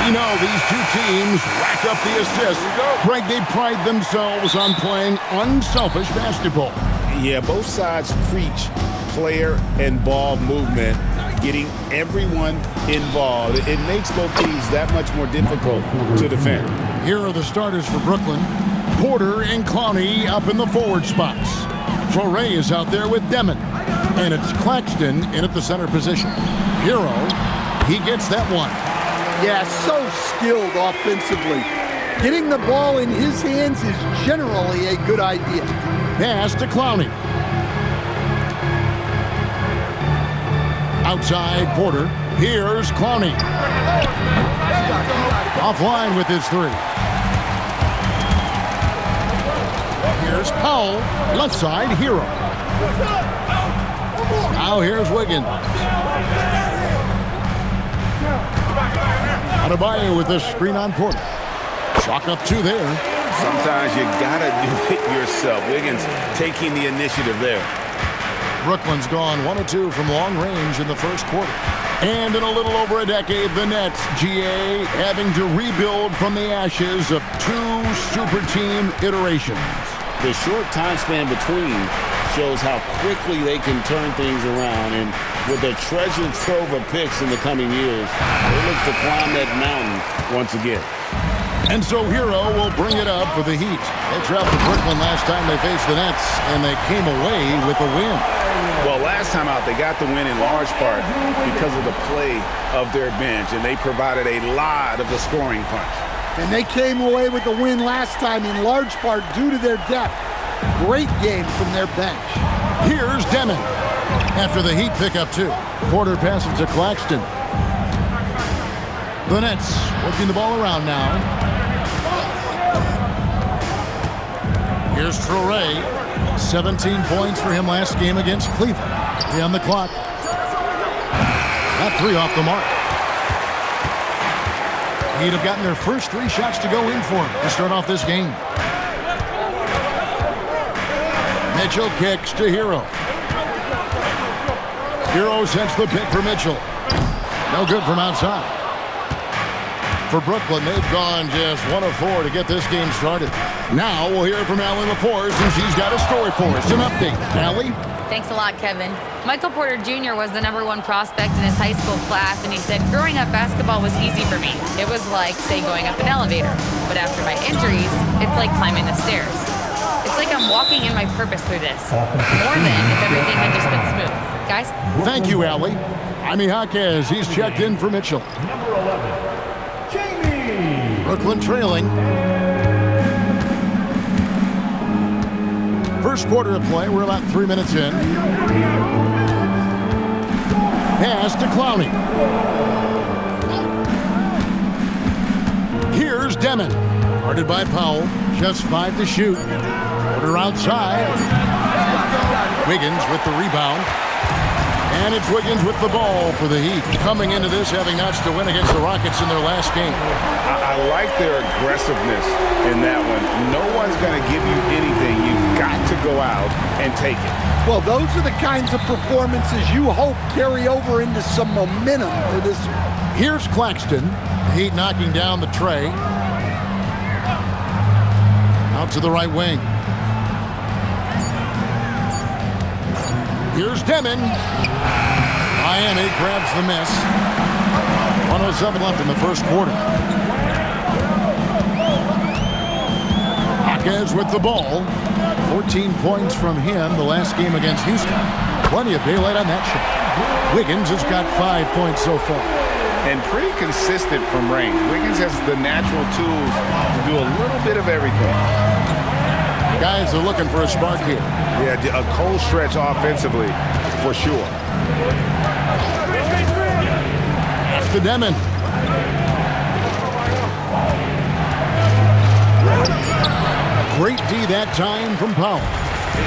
We know these two teams rack up the assists. Greg, they pride themselves on playing unselfish basketball. Yeah, both sides preach player and ball movement, getting everyone involved. It makes both teams that much more difficult to defend. Here are the starters for Brooklyn. Porter and Clowney up in the forward spots. Torrey is out there with Demon. And it's Claxton in at the center position. Hero, he gets that one. Yeah, so skilled offensively. Getting the ball in his hands is generally a good idea. Pass to Clowney. Outside Porter. Here's Clowney. Offline with his three. Here's Powell. Left side, Hero. Now here's Wiggins. Adebayo with this screen on Porter. Chalk up two there. Sometimes you gotta do it yourself. Wiggins taking the initiative there. Brooklyn's gone 1 of 2 from long range in the first quarter. And in a little over a decade, the Nets, GA, having to rebuild from the ashes of 2 super team iterations. The short time span between shows how quickly they can turn things around, and with a treasure trove of picks in the coming years, they look to climb that mountain once again. And so Hero will bring it up for the Heat. They traveled to Brooklyn last time they faced the Nets, and they came away with a win. Well, last time out, they got the win in large part because of the play of their bench, and they provided a lot of the scoring punch. And they came away with the win last time in large part due to their depth. Great game from their bench. Here's Demon. After the Heat pick up 2. Porter passes to Claxton. The Nets working the ball around now. Here's Torrey. 17 points for him last game against Cleveland. 3 on the clock. That 3 off the mark. He'd have gotten their first 3 shots to go in for him to start off this game. Mitchell kicks to Hero. Hero sends the pick for Mitchell. No good from outside. For Brooklyn, they've gone just 1 of 4 to get this game started. Now we'll hear from Allie LaForce, and she's got a story for us. An update. Allie? Thanks a lot, Kevin. Michael Porter Jr. was the #1 prospect in his high school class, and he said, growing up, basketball was easy for me. It was like, say, going up an elevator. But after my injuries, it's like climbing the stairs. It's like I'm walking in my purpose through this. More than if everything had just been smooth. Guys? Thank you, Allie. Jaime Jaquez, he's checked in for Mitchell. Number 11, Jamie. Brooklyn trailing. First quarter of play, we're about 3 minutes in. Pass to Clowney. Here's Demon. Guarded by Powell. Just 5 to shoot. Porter outside. Wiggins with the rebound. And it's Wiggins with the ball for the Heat. Coming into this, having notched a win against the Rockets in their last game. I like their aggressiveness in that one. No one's going to give you anything. You've got to go out and take it. Well, those are the kinds of performances you hope carry over into some momentum for this. Here's Claxton. The Heat knocking down the tray. Out to the right wing. Here's Demon. Miami grabs the miss. 1:07 left in the first quarter. Jaquez with the ball. 14 points from him the last game against Houston. Plenty of daylight on that shot. Wiggins has got 5 points so far. And pretty consistent from range. Wiggins has the natural tools to do a little bit of everything. Guys are looking for a spark here. Yeah, a cold stretch offensively, for sure. To Demon. Great D that time from Powell.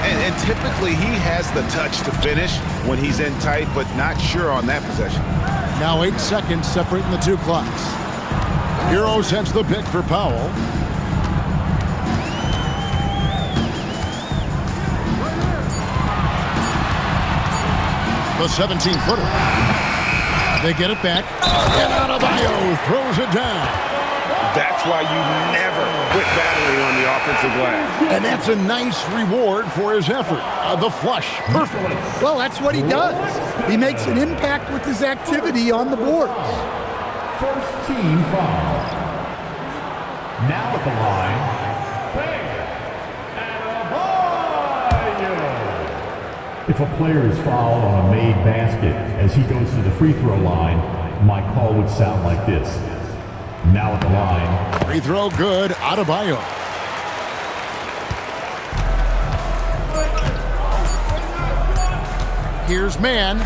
And typically he has the touch to finish when he's in tight, but not sure on that possession. Now 8 seconds separating the 2 clocks. Hero sends the pick for Powell. The 17-footer. They get it back, and Adebayo throws it down. That's why you never quit battling on the offensive glass. And that's a nice reward for his effort. The flush, perfect. Well, that's what he does. He makes an impact with his activity on the boards. First team foul. Now at the line, Adebayo. If a player is fouled on a made basket as he goes to the free throw line, my call would sound like this. Now at the line. Free throw good, Adebayo. Here's Mann.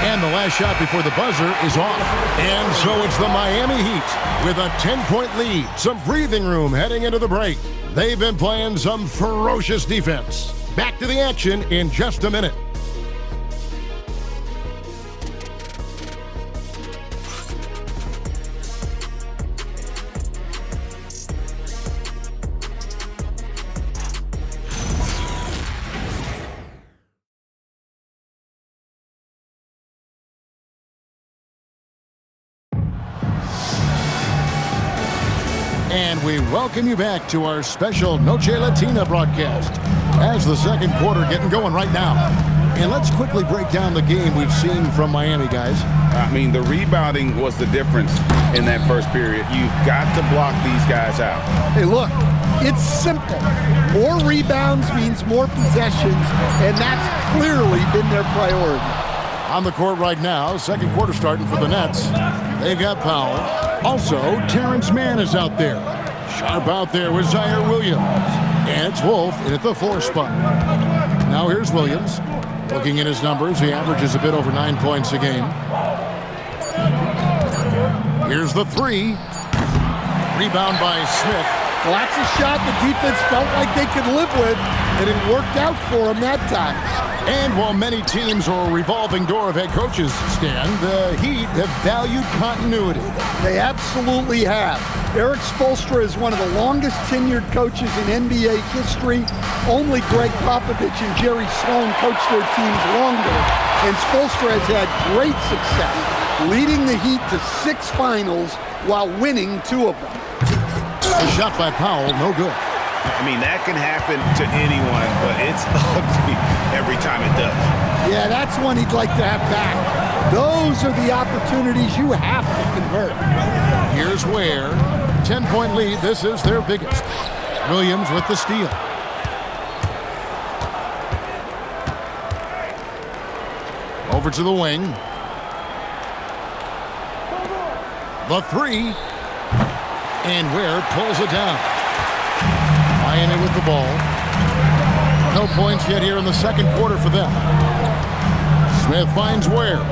And the last shot before the buzzer is off. And so it's the Miami Heat with a 10-point lead. Some breathing room heading into the break. They've been playing some ferocious defense. Back to the action in just a minute. And we welcome you back to our special Noche Latina broadcast as the second quarter getting going right now. And let's quickly break down the game we've seen from Miami, guys. I mean, the rebounding was the difference in that first period. You've got to block these guys out. Hey, look, it's simple. More rebounds means more possessions, and that's clearly been their priority. On the court right now, second quarter starting for the Nets. They've got Powell. Also, Terrence Mann is out there. Sharp out there with Zaire Williams. And it's Wolf in at the 4 spot. Now here's Williams. Looking at his numbers, he averages a bit over 9 points a game. Here's the 3. Rebound by Smith. Well, that's a shot the defense felt like they could live with, and it worked out for them that time. And while many teams are a revolving door of head coaches, Stan, the Heat have valued continuity. They absolutely have. Eric Spoelstra is one of the longest tenured coaches in NBA history. Only Greg Popovich and Jerry Sloan coached their teams longer, and Spoelstra has had great success, leading the Heat to 6 finals while winning 2 of them. A shot by Powell, no good. I mean, that can happen to anyone, but it's ugly every time it does. Yeah, that's one he'd like to have back. Those are the opportunities you have to convert. Here's Ware. 10-point lead. This is their biggest. Williams with the steal. Over to the wing. The 3. And Ware pulls it down. Miami with the ball. No points yet here in the second quarter for them. Smith finds Ware.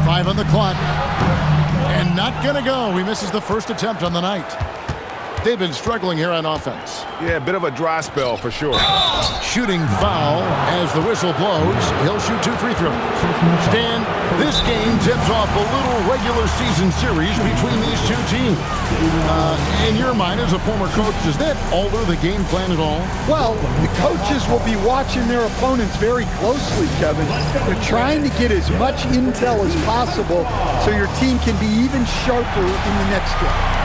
Five on the clock. And not gonna go. He misses the first attempt on the night. They've been struggling here on offense. Yeah, a bit of a dry spell for sure. Shooting foul as the whistle blows. He'll shoot 2 free throws. Stan, this game tips off a little regular season series between these 2 teams. In your mind, as a former coach, does that alter the game plan at all? Well, the coaches will be watching their opponents very closely, Kevin. They're trying to get as much intel as possible so your team can be even sharper in the next game.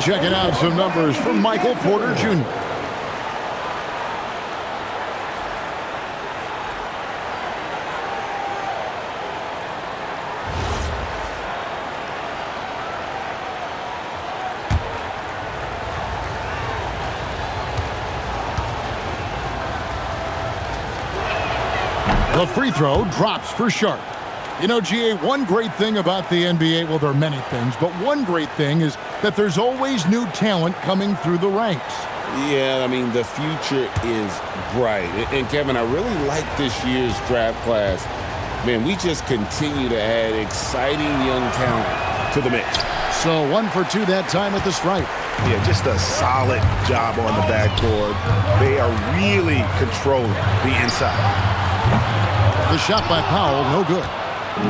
checking out some numbers from Michael Porter Jr. The free throw drops for Sharp. You know, GA, one great thing about the NBA, well, there are many things, but one great thing is that there's always new talent coming through the ranks. Yeah, I mean, the future is bright. And Kevin, I really like this year's draft class. Man, we just continue to add exciting young talent to the mix. So 1 for 2 that time at the stripe. Yeah, just a solid job on the backboard. They are really controlling the inside. The shot by Powell, no good.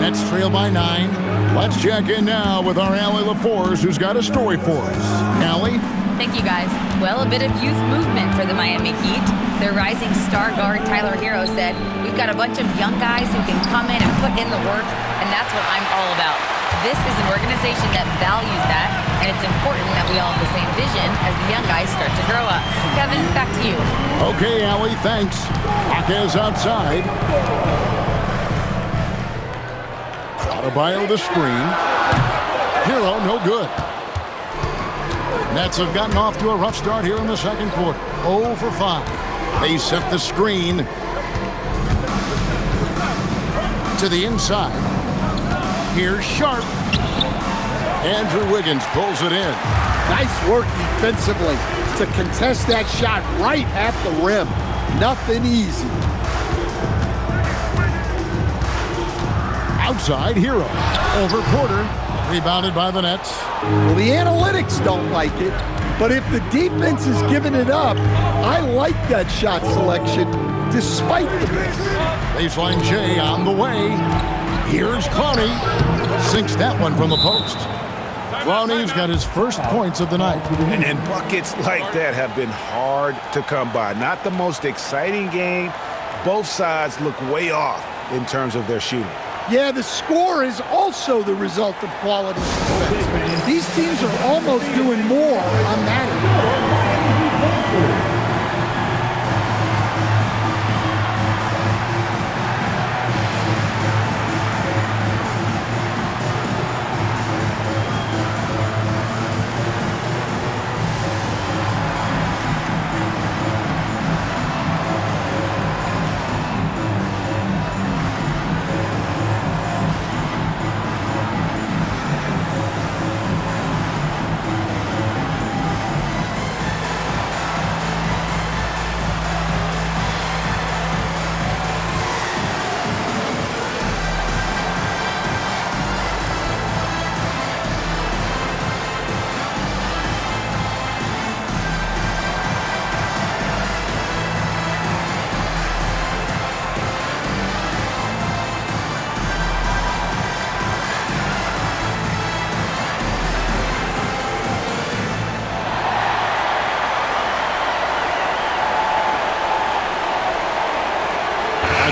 Nets trail by 9. Let's check in now with our Allie LaForce, who's got a story for us. Allie? Thank you, guys. Well, a bit of youth movement for the Miami Heat. Their rising star guard, Tyler Hero, said, "We've got a bunch of young guys who can come in and put in the work, and that's what I'm all about." This is an organization that values that, and it's important that we all have the same vision as the young guys start to grow up. Kevin, back to you. Okay, Allie, thanks. Jaquez outside. Adebayo the screen. Hero, no good. Nets have gotten off to a rough start here in the second quarter. 0 for 5. They set the screen to the inside. Here's Sharp. Andrew Wiggins pulls it in. Nice work defensively to contest that shot right at the rim. Nothing easy. Outside, Hero. Over Porter. Rebounded by the Nets. Well, the analytics don't like it, but if the defense is giving it up, I like that shot selection despite the miss. Baseline J on the way. Here's Clowney. Sinks that one from the post. Clowney's got his first points of the night. And buckets like that have been hard to come by. Not the most exciting game. Both sides look way off in terms of their shooting. Yeah, the score is also the result of quality defense. These teams are almost doing more on that end.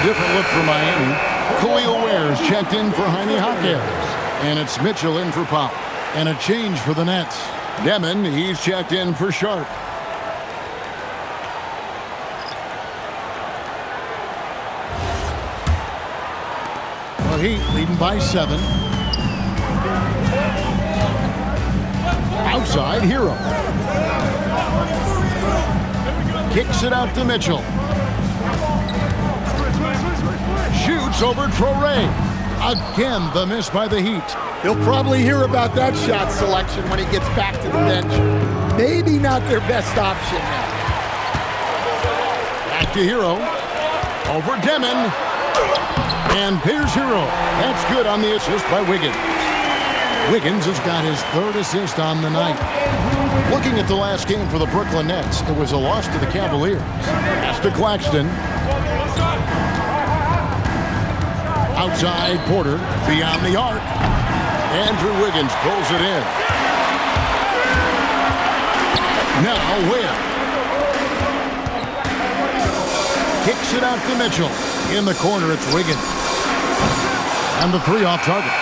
Different look for Miami. Khalil Ware's checked in for Jaime Jaquez. And it's Mitchell in for Powell. And a change for the Nets. Demon, he's checked in for Sharp. The Heat leading by 7. Outside, Hero. Kicks it out to Mitchell. Shoots over Traoré. Again, the miss by the Heat. He'll probably hear about that shot selection when he gets back to the bench. Maybe not their best option now. Back to Hero. Over Demon. And there's Hero. That's good on the assist by Wiggins. Wiggins has got his 3rd assist on the night. Looking at the last game for the Brooklyn Nets, it was a loss to the Cavaliers. Pass to Claxton. Outside, Porter, beyond the arc. Andrew Wiggins pulls it in. Now Ware. Kicks it out to Mitchell. In the corner, it's Wiggins. And the 3 off target.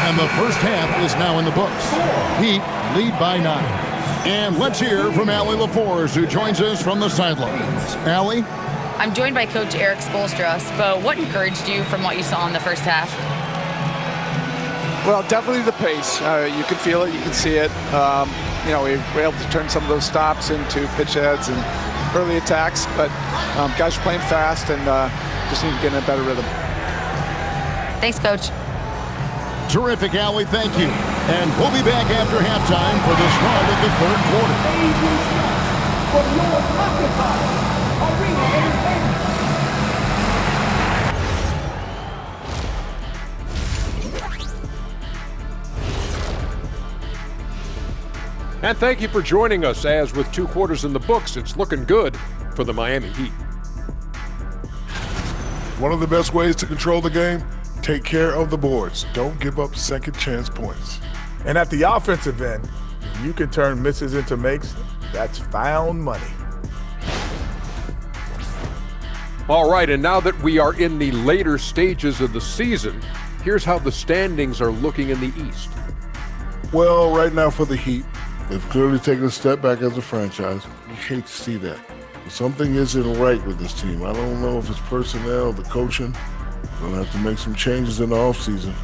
And the first half is now in the books. Heat lead by 9. And let's hear from Allie LaForce, who joins us from the sidelines. Allie? I'm joined by Coach Erik Spoelstra. Spo, what encouraged you from what you saw in the first half? Well, definitely the pace. You can feel it, you can see it. We were able to turn some of those stops into pitch heads and early attacks, but guys are playing fast and just need to get in a better rhythm. Thanks, Coach. Terrific, Allie. Thank you. And we'll be back after halftime for the start of the third quarter. From your Occupy Arena Entertainment. And thank you for joining us, as with 2 quarters in the books, it's looking good for the Miami Heat. One of the best ways to control the game, take care of the boards. Don't give up second chance points. And at the offensive end, if you can turn misses into makes, that's found money. All right, and now that we are in the later stages of the season, here's how the standings are looking in the East. Well, right now for the Heat, they've clearly taken a step back as a franchise. You hate to see that. But something isn't right with this team. I don't know if it's personnel, the coaching. They'll have to make some changes in the offseason.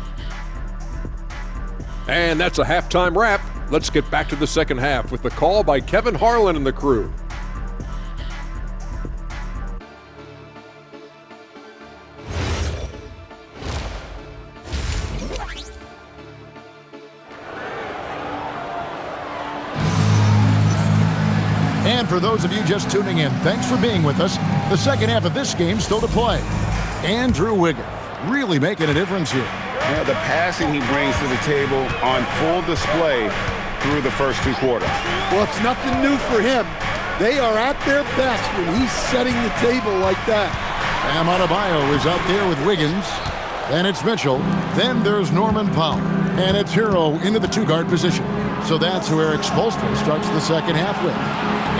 And that's a halftime wrap. Let's get back to the second half with the call by Kevin Harlan and the crew. And for those of you just tuning in, thanks for being with us. The second half of this game still to play. Andrew Wiggins really making a difference here. Yeah, the passing he brings to the table on full display through the first 2 quarters. Well, it's nothing new for him. They are at their best when he's setting the table like that. Bam Adebayo is out there with Wiggins. Then it's Mitchell. Then there's Norman Powell. And it's Hero into the 2-guard position. So that's who Erik Spoelstra starts the second half with.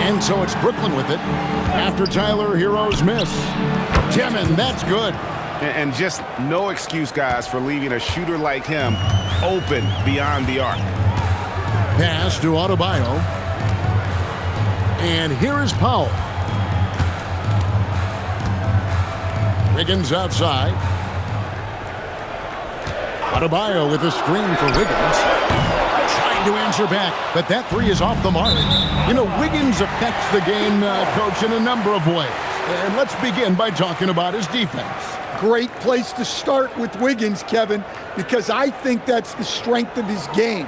And so it's Brooklyn with it after Tyler Hero's miss. Demon, that's good. And just no excuse, guys, for leaving a shooter like him open beyond the arc. Pass to Adebayo. And here is Powell. Wiggins outside. Adebayo with a screen for Wiggins. Trying to answer back, but that 3 is off the mark. You know, Wiggins affects the game, Coach, in a number of ways. And let's begin by talking about his defense. Great place to start with Wiggins, Kevin, because I think that's the strength of his game.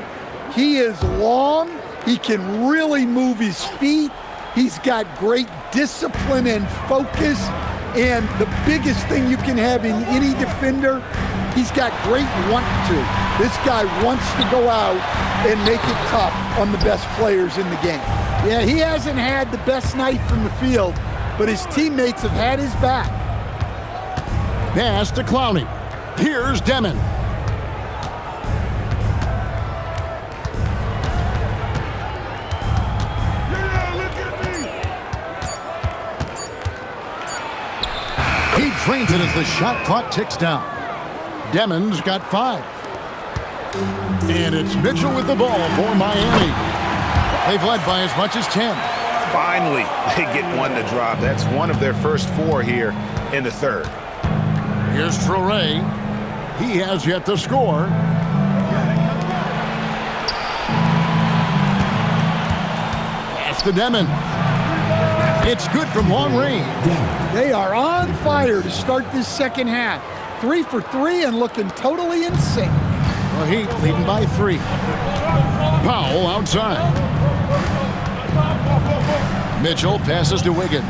He is long. He can really move his feet. He's got great discipline and focus. And the biggest thing you can have in any defender, he's got great want-to. This guy wants to go out and make it tough on the best players in the game. Yeah, he hasn't had the best night from the field, but his teammates have had his back. Pass to Clowney. Here's Demon. He drains it as the shot clock ticks down. Demon's got 5. And it's Mitchell with the ball for Miami. They've led by as much as 10. Finally, they get one to drop. That's one of their first 4 here in the third. Here's Traoré. He has yet to score. Pass to Demon. It's good from long range. They are on fire to start this second half. 3 for 3 and looking totally in sync. The Heat leading by 3. Powell outside. Mitchell passes to Wiggins.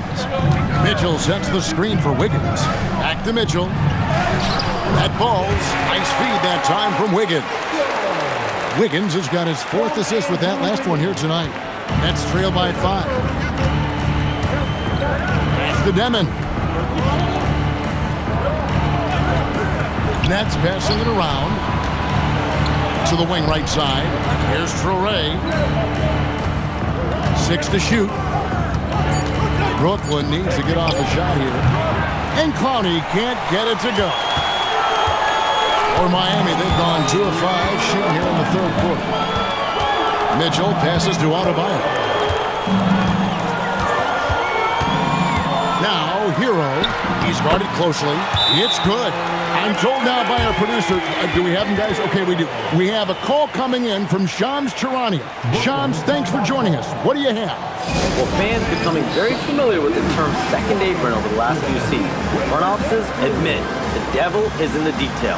Mitchell sets the screen for Wiggins. Back to Mitchell. That falls. Nice feed that time from Wiggins. Wiggins has got his 4th assist with that last one here tonight. That's trailed by 5. Pass to Demon. Nets passing it around to the wing right side. Here's Traoré. 6 to shoot. Brooklyn needs to get off a shot here. And Clowney can't get it to go. For Miami, they've gone 2 of 5 shooting here in the third quarter. Mitchell passes to Adebayo. Now, Hero. He's guarded closely. It's good. I'm told now by our producer, do we have him, guys? Okay, we do. We have a call coming in from Shams Charania. Shams, thanks for joining us. What do you have? Well, fans becoming very familiar with the term second apron over the last few seasons. Front offices admit the devil is in the detail.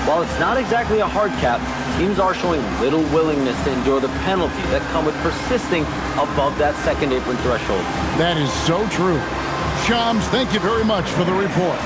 While it's not exactly a hard cap, teams are showing little willingness to endure the penalties that come with persisting above that second apron threshold. That is so true. Shams, thank you very much for the report.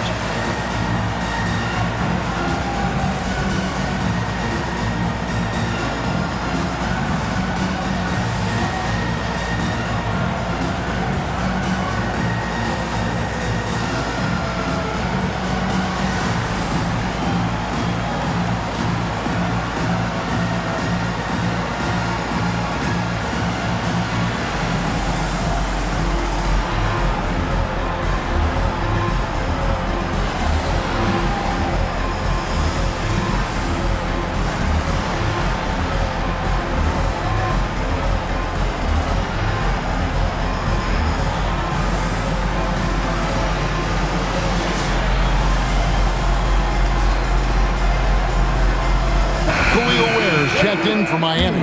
Checked in for Miami.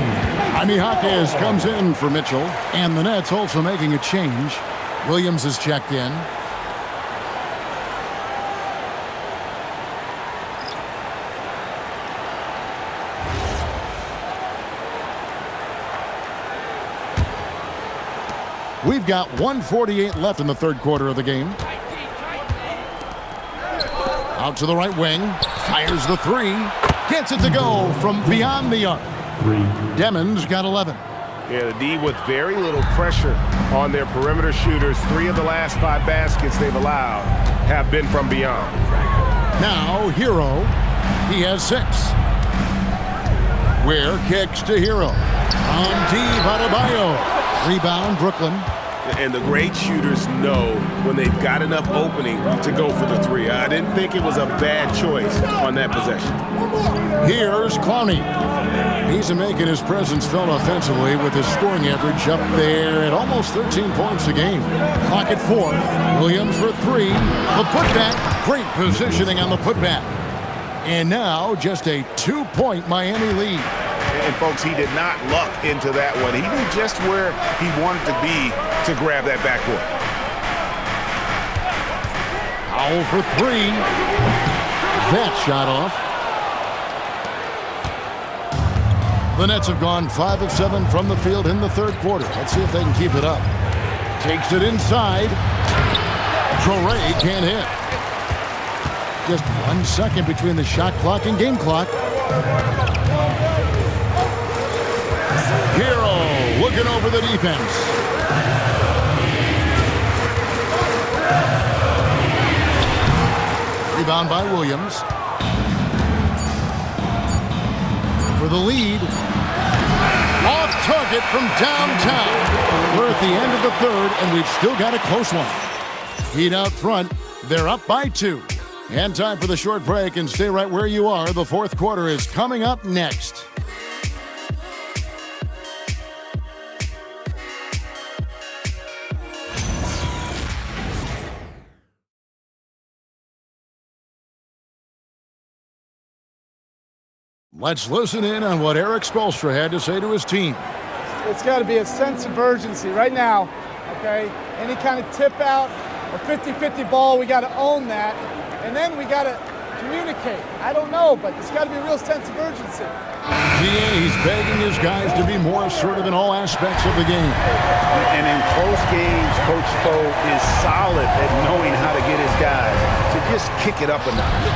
Jaime Jaquez comes in for Mitchell. And the Nets also making a change. Williams is checked in. We've got 1:48 left in the third quarter of the game. Out to the right wing. Fires the three. Gets it to go from beyond the arc. Demons got 11. Yeah, the D with very little pressure on their perimeter shooters. 3 of the last 5 baskets they've allowed have been from beyond. Now, Hero. He has 6. Ware kicks to Hero. On deep, Adebayo. Rebound, Brooklyn. And the great shooters know when they've got enough opening to go for the 3. I didn't think it was a bad choice on that possession. Here's Clowney. He's making his presence felt offensively with his scoring average up there at almost 13 points a game. Clock at 4. Williams for 3. The putback. Great positioning on the putback. And now just a 2-point Miami lead. And folks, he did not luck into that one. He knew just where he wanted to be to grab that backboard. Powell for 3. That shot off. The Nets have gone 5 of 7 from the field in the third quarter. Let's see if they can keep it up. Takes it inside. Traore can't hit. Just 1 second between the shot clock and game clock. Hero looking over the defense. Rebound by Williams. For the lead. Off target from downtown. We're at the end of the third, and we've still got a close one. Heat out front. They're up by 2. And time for the short break, and stay right where you are. The fourth quarter is coming up next. Let's listen in on what Erik Spoelstra had to say to his team. It's got to be a sense of urgency right now, okay? Any kind of tip out or 50-50 ball, we got to own that. And then we got to communicate. I don't know, but it's got to be a real sense of urgency. He's begging his guys to be more assertive in all aspects of the game. And in close games, Coach Spo is solid at knowing how to get his guys to just kick it up a notch.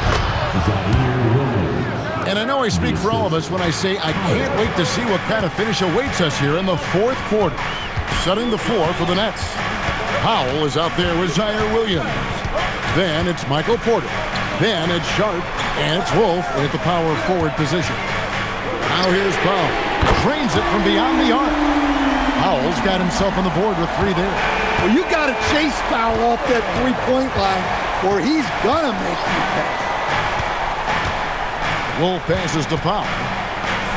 And I know I speak for all of us when I say I can't wait to see what kind of finish awaits us here in the fourth quarter. Setting the floor for the Nets. Powell is out there with Zaire Williams. Then it's Michael Porter. Then it's Sharp. And it's Wolf at the power forward position. Now here's Powell. Drains it from beyond the arc. Powell's got himself on the board with 3 there. Well, you got to chase Powell off that three-point line or he's going to make you pay. Wolf passes to Powell.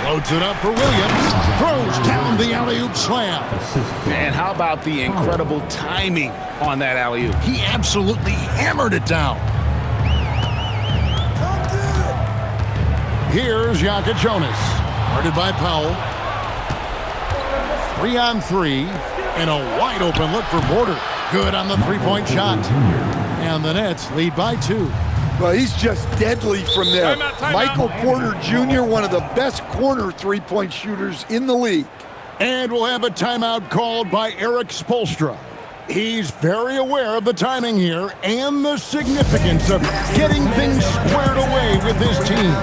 Floats it up for Williams. Throws down the alley-oop slam. And how about the incredible timing on that alley-oop? He absolutely hammered it down. Here's Jokic Jonas. Guarded by Powell. 3-on-3. And a wide-open look for Porter. Good on the three-point shot. And the Nets lead by 2. Well, he's just deadly from there. Timeout. Michael Porter Jr., one of the best corner three-point shooters in the league. And we'll have a timeout called by Erik Spoelstra. He's very aware of the timing here and the significance of getting things squared away with his team.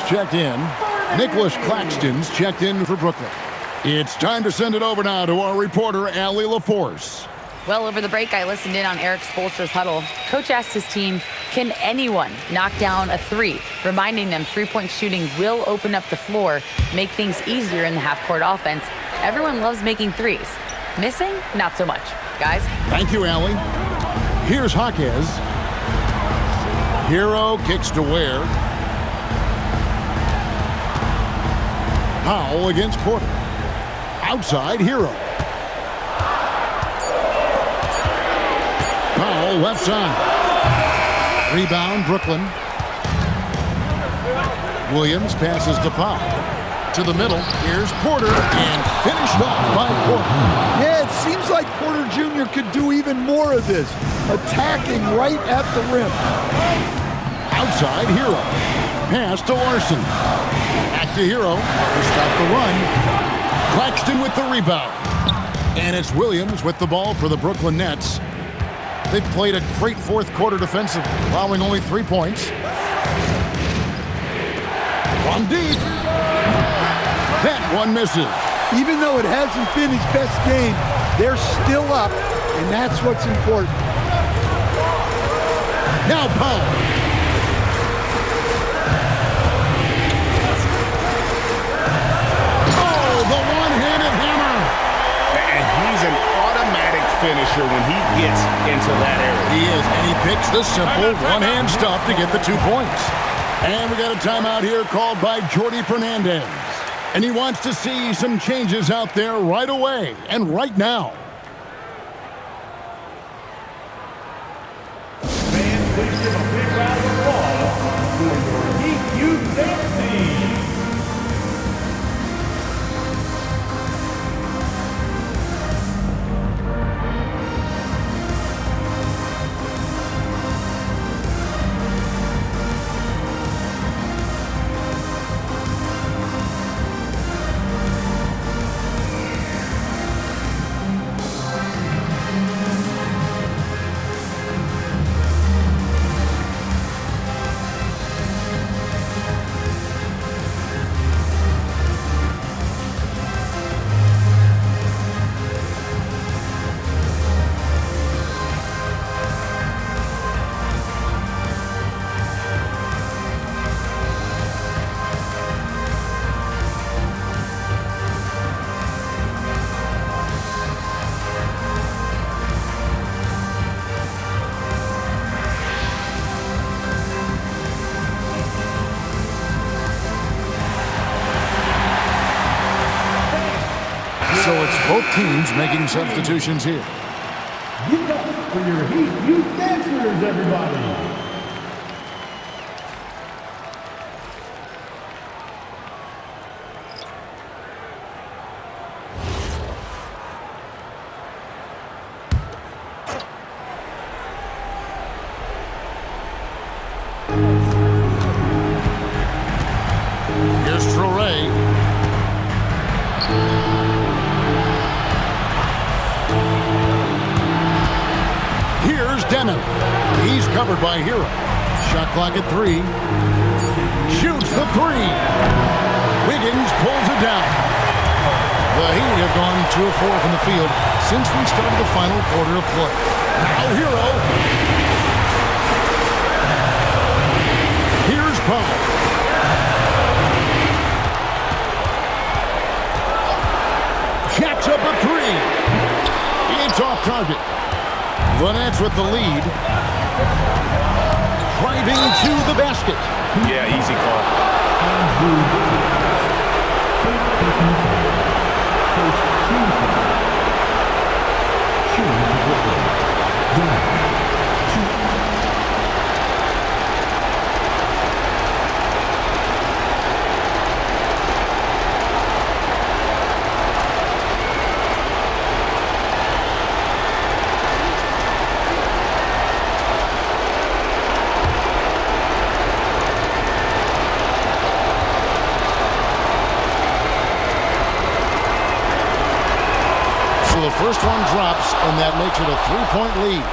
Checked in. Nicholas Claxton's checked in for Brooklyn. It's time to send it over now to our reporter, Allie LaForce. Well, over the break, I listened in on Erik Spoelstra's huddle. Coach asked his team, can anyone knock down a three? Reminding them three-point shooting will open up the floor, make things easier in the half-court offense. Everyone loves making threes. Missing? Not so much. Guys? Thank you, Allie. Here's Jaquez. Hero kicks to Ware. Powell against Porter. Outside, Hero. Powell left side. Rebound, Brooklyn. Williams passes to Powell. To the middle, here's Porter, and finished off by Porter. Yeah, it seems like Porter Jr. could do even more of this, attacking right at the rim. Outside, Hero. Pass to Larson. Back to Hero to stop the run. Claxton with the rebound. And it's Williams with the ball for the Brooklyn Nets. They've played a great fourth quarter defensive, allowing only 3 points. From deep. That one misses. Even though it hasn't been his best game, they're still up, and that's what's important. Now Powell. Finisher when he gets into that area. He is, and he picks the simple one-hand stuff to get the 2 points. And we got a timeout here called by Jordi Fernandez. And he wants to see some changes out there right away and right now. Fans, please give a big round of applause for your Heat Youth Dance Team. So it's both teams making substitutions here. for your Heat Youth Dancers, everybody. Here's Traoré. Here's Demon. He's covered by Hero. Shot clock at 3. Shoots the 3. Wiggins pulls it down. The Heat have gone 2 of 4 from the field since we started the final quarter of play. Now Hero. Here's Powell. Jacks up a 3. It's off target. The Nets with the lead. Driving to the basket. Yeah, easy call. The first one drops, and that makes it a 3-point lead.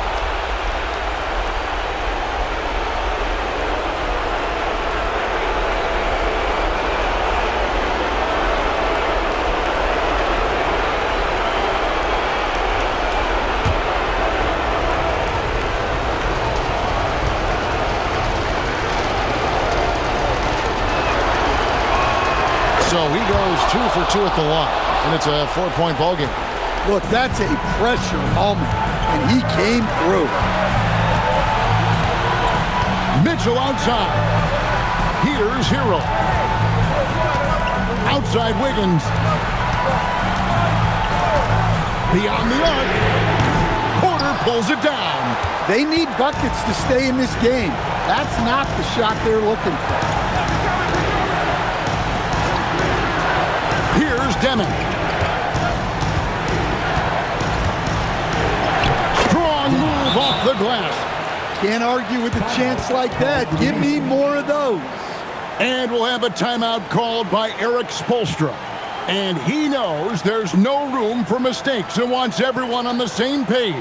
So he goes 2 for 2 at the line, and it's a 4-point ball game. Look, that's a pressure moment, and he came through. Mitchell outside. Here's Hero. Outside Wiggins. Beyond the arc. Porter pulls it down. They need buckets to stay in this game. That's not the shot they're looking for. Here's Demon. Off the glass. Can't argue with a chance like that. Give me more of those. And we'll have a timeout called by Erik Spoelstra. And he knows there's no room for mistakes and wants everyone on the same page.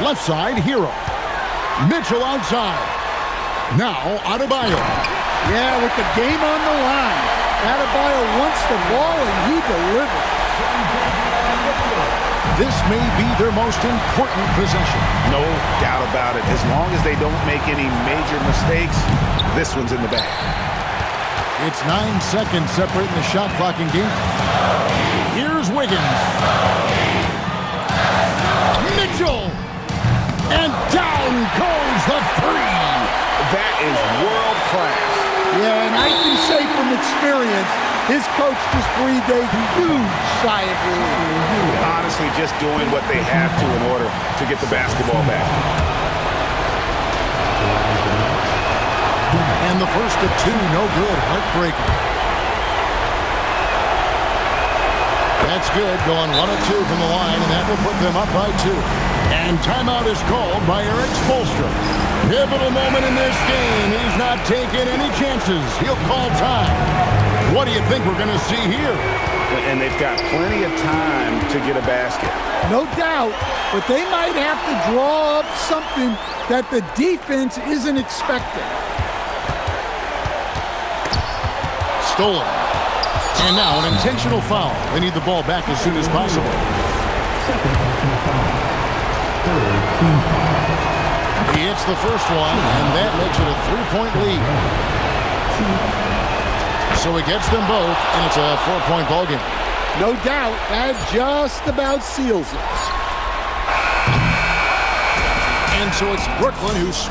Left side, Hero. Mitchell outside. Now, Adebayo. Yeah, with the game on the line. Adebayo wants the ball, and he delivers. This may be their most important possession. No doubt about it. As long as they don't make any major mistakes, this one's in the bag. It's 9 seconds separating the shot clock and game. Here's Wiggins. Mitchell. And down goes the three. That is world class. Yeah, and I can say from experience, his coach just breathed a huge sigh of relief. Honestly, just doing what they have to in order to get the basketball back. And the first of two, no good. Heartbreaking. That's good, going 1 of 2 from the line, and that will put them up by 2. And timeout is called by Erik Spoelstra. Pivotal moment in this game. He's not taking any chances. He'll call time. What do you think we're going to see here? And they've got plenty of time to get a basket. No doubt, but they might have to draw up something that the defense isn't expecting. Stolen. And now an intentional foul. They need the ball back as soon as possible. He hits the first one, and that makes it a 3-point lead. So he gets them both, and it's a 4-point ball game. No doubt, that just about seals it. And so it's Brooklyn who's